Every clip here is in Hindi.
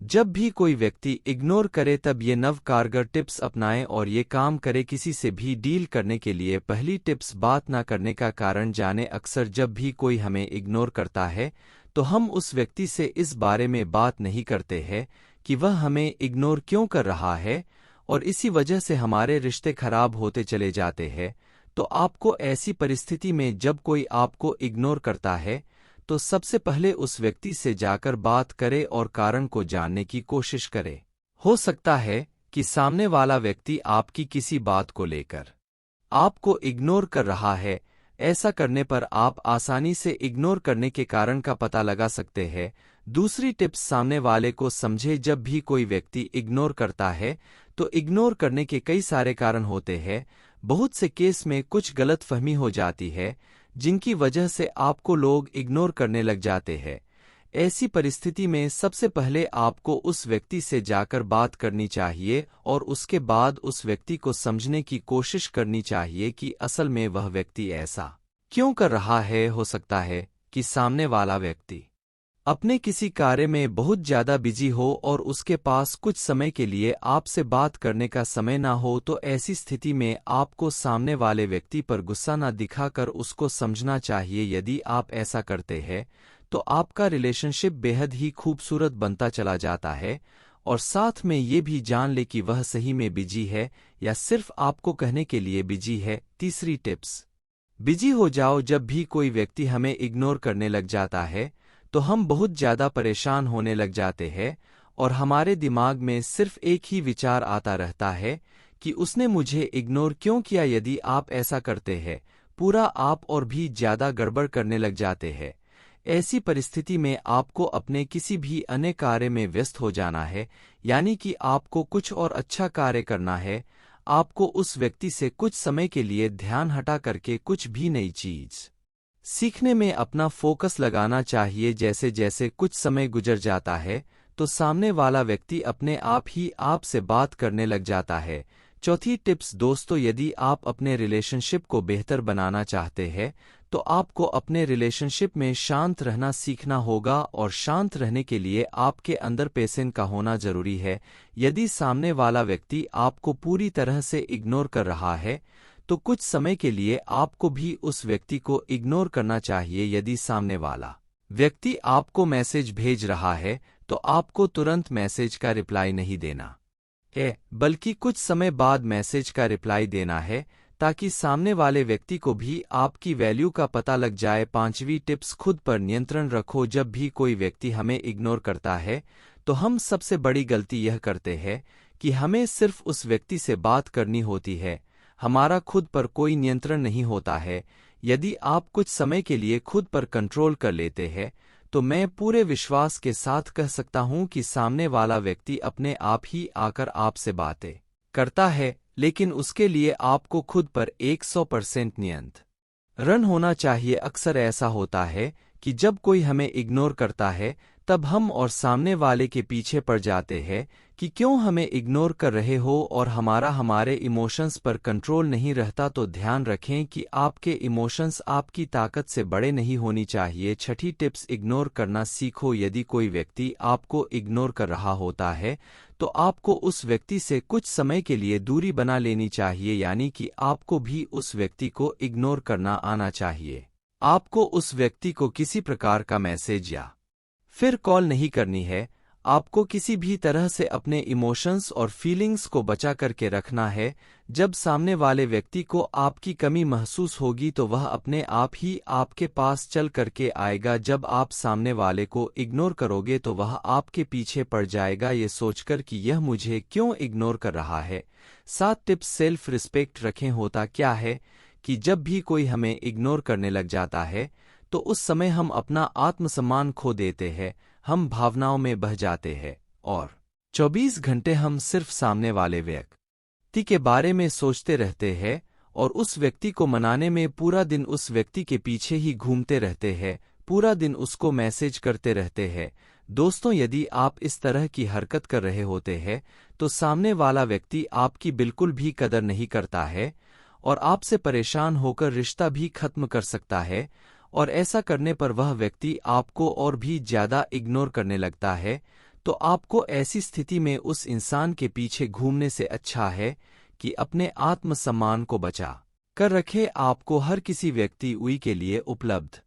जब भी कोई व्यक्ति इग्नोर करे तब ये नव कारगर टिप्स अपनाएं और ये काम करे। किसी से भी डील करने के लिए पहली टिप्स, बात ना करने का कारण जाने। अक्सर जब भी कोई हमें इग्नोर करता है तो हम उस व्यक्ति से इस बारे में बात नहीं करते हैं कि वह हमें इग्नोर क्यों कर रहा है, और इसी वजह से हमारे रिश्ते खराब होते चले जाते हैं। तो आपको ऐसी परिस्थिति में जब कोई आपको इग्नोर करता है तो सबसे पहले उस व्यक्ति से जाकर बात करे और कारण को जानने की कोशिश करे। हो सकता है कि सामने वाला व्यक्ति आपकी किसी बात को लेकर आपको इग्नोर कर रहा है। ऐसा करने पर आप आसानी से इग्नोर करने के कारण का पता लगा सकते हैं। दूसरी टिप्स, सामने वाले को समझे। जब भी कोई व्यक्ति इग्नोर करता है तो इग्नोर करने के कई सारे कारण होते हैं। बहुत से केस में कुछ गलतफहमी हो जाती है जिनकी वजह से आपको लोग इग्नोर करने लग जाते हैं। ऐसी परिस्थिति में सबसे पहले आपको उस व्यक्ति से जाकर बात करनी चाहिए और उसके बाद उस व्यक्ति को समझने की कोशिश करनी चाहिए कि असल में वह व्यक्ति ऐसा क्यों कर रहा है। हो सकता है कि सामने वाला व्यक्ति अपने किसी कार्य में बहुत ज्यादा बिजी हो और उसके पास कुछ समय के लिए आपसे बात करने का समय ना हो। तो ऐसी स्थिति में आपको सामने वाले व्यक्ति पर गुस्सा ना दिखाकर उसको समझना चाहिए। यदि आप ऐसा करते हैं तो आपका रिलेशनशिप बेहद ही खूबसूरत बनता चला जाता है, और साथ में ये भी जान ले कि वह सही में बिजी है या सिर्फ आपको कहने के लिए बिजी है। तीसरी टिप्स, बिजी हो जाओ। जब भी कोई व्यक्ति हमें इग्नोर करने लग जाता है तो हम बहुत ज्यादा परेशान होने लग जाते हैं और हमारे दिमाग में सिर्फ एक ही विचार आता रहता है कि उसने मुझे इग्नोर क्यों किया। यदि आप ऐसा करते हैं पूरा आप और भी ज्यादा गड़बड़ करने लग जाते हैं। ऐसी परिस्थिति में आपको अपने किसी भी अन्य कार्य में व्यस्त हो जाना है, यानी कि आपको कुछ और अच्छा कार्य करना है। आपको उस व्यक्ति से कुछ समय के लिए ध्यान हटा करके कुछ भी नई चीज सीखने में अपना फोकस लगाना चाहिए। जैसे जैसे कुछ समय गुजर जाता है तो सामने वाला व्यक्ति अपने आप ही आपसे बात करने लग जाता है। चौथी टिप्स दोस्तों, यदि आप अपने रिलेशनशिप को बेहतर बनाना चाहते हैं तो आपको अपने रिलेशनशिप में शांत रहना सीखना होगा, और शांत रहने के लिए आपके अंदर पेशेंस का होना जरूरी है। यदि सामने वाला व्यक्ति आपको पूरी तरह से इग्नोर कर रहा है तो कुछ समय के लिए आपको भी उस व्यक्ति को इग्नोर करना चाहिए। यदि सामने वाला व्यक्ति आपको मैसेज भेज रहा है तो आपको तुरंत मैसेज का रिप्लाई नहीं देना है, बल्कि कुछ समय बाद मैसेज का रिप्लाई देना है, ताकि सामने वाले व्यक्ति को भी आपकी वैल्यू का पता लग जाए। पांचवी टिप्स, खुद पर नियंत्रण रखो। जब भी कोई व्यक्ति हमें इग्नोर करता है तो हम सबसे बड़ी गलती यह करते हैं कि हमें सिर्फ उस व्यक्ति से बात करनी होती है, हमारा खुद पर कोई नियंत्रण नहीं होता है। यदि आप कुछ समय के लिए खुद पर कंट्रोल कर लेते हैं तो मैं पूरे विश्वास के साथ कह सकता हूं कि सामने वाला व्यक्ति अपने आप ही आकर आपसे बातें करता है, लेकिन उसके लिए आपको खुद पर 100% नियंत्रण होना चाहिए। अक्सर ऐसा होता है कि जब कोई हमें इग्नोर करता है तब हम और सामने वाले के पीछे पड़ जाते हैं कि क्यों हमें इग्नोर कर रहे हो, और हमारे इमोशंस पर कंट्रोल नहीं रहता। तो ध्यान रखें कि आपके इमोशंस आपकी ताकत से बड़े नहीं होनी चाहिए। छठी टिप्स, इग्नोर करना सीखो। यदि कोई व्यक्ति आपको इग्नोर कर रहा होता है तो आपको उस व्यक्ति से कुछ समय के लिए दूरी बना लेनी चाहिए, यानी कि आपको भी उस व्यक्ति को इग्नोर करना आना चाहिए। आपको उस व्यक्ति को किसी प्रकार का मैसेज या फिर कॉल नहीं करनी है। आपको किसी भी तरह से अपने इमोशंस और फीलिंग्स को बचा करके रखना है। जब सामने वाले व्यक्ति को आपकी कमी महसूस होगी तो वह अपने आप ही आपके पास चल करके आएगा। जब आप सामने वाले को इग्नोर करोगे तो वह आपके पीछे पड़ जाएगा, ये सोचकर कि यह मुझे क्यों इग्नोर कर रहा है। 7 टिप्स, सेल्फ रिस्पेक्ट रखें। होता क्या है कि जब भी कोई हमें इग्नोर करने लग जाता है तो उस समय हम अपना आत्मसम्मान खो देते हैं, हम भावनाओं में बह जाते हैं और 24 घंटे हम सिर्फ सामने वाले व्यक्ति के बारे में सोचते रहते हैं और उस व्यक्ति को मनाने में पूरा दिन उस व्यक्ति के पीछे ही घूमते रहते हैं, पूरा दिन उसको मैसेज करते रहते हैं। दोस्तों, यदि आप इस तरह की हरकत कर रहे होते हैं तो सामने वाला व्यक्ति आपकी बिल्कुल भी कदर नहीं करता है और आपसे परेशान होकर रिश्ता भी खत्म कर सकता है, और ऐसा करने पर वह व्यक्ति आपको और भी ज्यादा इग्नोर करने लगता है। तो आपको ऐसी स्थिति में उस इंसान के पीछे घूमने से अच्छा है कि अपने आत्मसम्मान को बचा कर रखे। आपको हर किसी व्यक्ति उई के लिए उपलब्ध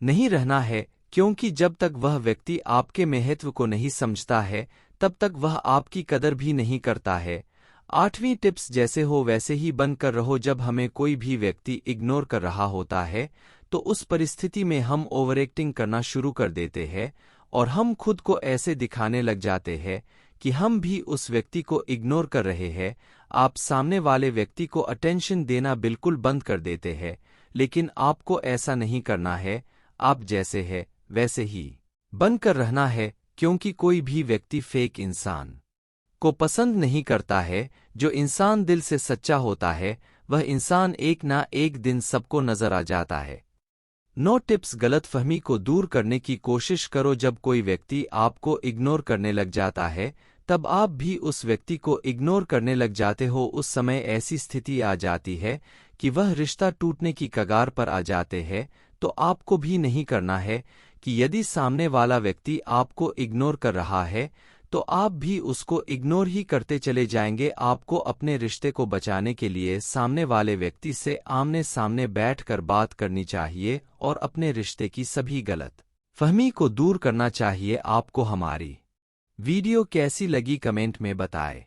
नहीं रहना है, क्योंकि जब तक वह व्यक्ति आपके महत्व को नहीं समझता है तब तक वह आपकी कदर भी नहीं करता है। 8वीं टिप्स, जैसे हो वैसे ही बनकर रहो। जब हमें कोई भी व्यक्ति इग्नोर कर रहा होता है तो उस परिस्थिति में हम ओवरएक्टिंग करना शुरू कर देते हैं और हम खुद को ऐसे दिखाने लग जाते हैं कि हम भी उस व्यक्ति को इग्नोर कर रहे हैं। आप सामने वाले व्यक्ति को अटेंशन देना बिल्कुल बंद कर देते हैं, लेकिन आपको ऐसा नहीं करना है। आप जैसे है वैसे ही बनकर रहना है, क्योंकि कोई भी व्यक्ति फेक इंसान को पसंद नहीं करता है। जो इंसान दिल से सच्चा होता है वह इंसान एक ना एक दिन सबको नजर आ जाता है। 9 टिप्स, गलतफहमी को दूर करने की कोशिश करो। जब कोई व्यक्ति आपको इग्नोर करने लग जाता है तब आप भी उस व्यक्ति को इग्नोर करने लग जाते हो। उस समय ऐसी स्थिति आ जाती है कि वह रिश्ता टूटने की कगार पर आ जाते हैं। तो आपको भी नहीं करना है कि यदि सामने वाला व्यक्ति आपको इग्नोर कर रहा है तो आप भी उसको इग्नोर ही करते चले जाएंगे। आपको अपने रिश्ते को बचाने के लिए सामने वाले व्यक्ति से आमने सामने बैठकर बात करनी चाहिए और अपने रिश्ते की सभी गलत फहमी को दूर करना चाहिए। आपको हमारी वीडियो कैसी लगी कमेंट में बताएं।